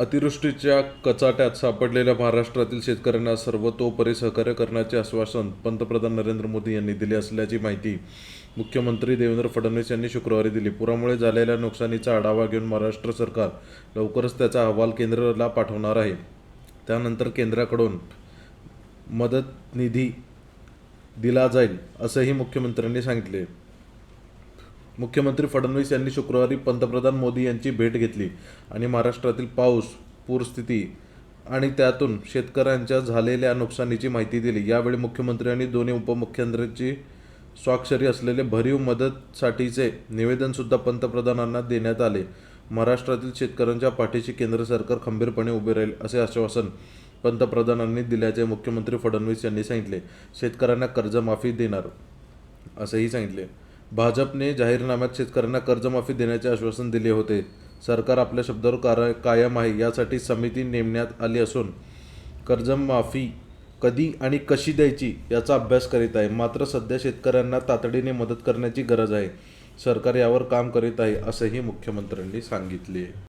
अतिवृष्टीच्या कचाट्यात सापडलेल्या महाराष्ट्रातील शेतकऱ्यांना सर्वतोपरी सहकार्य करण्याचे आश्वासन पंतप्रधान नरेंद्र मोदी यांनी दिले असल्याची माहिती मुख्यमंत्री देवेंद्र फडणवीस यांनी शुक्रवारी दिली. पुरामुळे झालेल्या नुकसानीचा आढावा घेऊन महाराष्ट्र सरकार लवकरच त्याचा अहवाल केंद्राला पाठवणार आहे. त्यानंतर केंद्राकडून मदत निधी दिला जाईल, असंही मुख्यमंत्र्यांनी सांगितले. मुख्यमंत्री फडणवीस यांनी शुक्रवारी पंतप्रधान मोदी यांची भेट घेतली आणि महाराष्ट्रातील पाऊस, पूरस्थिती आणि त्यातून शेतकऱ्यांच्या झालेल्या नुकसानीची माहिती दिली. यावेळी मुख्यमंत्री आणि दोन्ही उपमुख्यमंत्र्यांची स्वाक्षरी असलेले भरीव मदतसाठीचे निवेदनसुद्धा पंतप्रधानांना देण्यात आले. महाराष्ट्रातील शेतकऱ्यांच्या पाठीशी केंद्र सरकार खंबीरपणे उभे राहील, असे आश्वासन पंतप्रधानांनी दिल्याचे मुख्यमंत्री फडणवीस यांनी सांगितले. शेतकऱ्यांना कर्जमाफी देणार, असेही सांगितले. भाजपने जाहीरनाम्यात शेतकऱ्यांना कर्जमाफी देण्याचे आश्वासन दिले होते. सरकार आपल्या शब्दावर कायम आहे. यासाठी समिती नेमण्यात आली असून कर्जमाफी कधी आणि कशी द्यायची याचा अभ्यास करीत आहे. मात्र सध्या शेतकऱ्यांना तातडीने मदत करण्याची गरज आहे. सरकार यावर काम करीत आहे, असेही मुख्यमंत्र्यांनी सांगितले.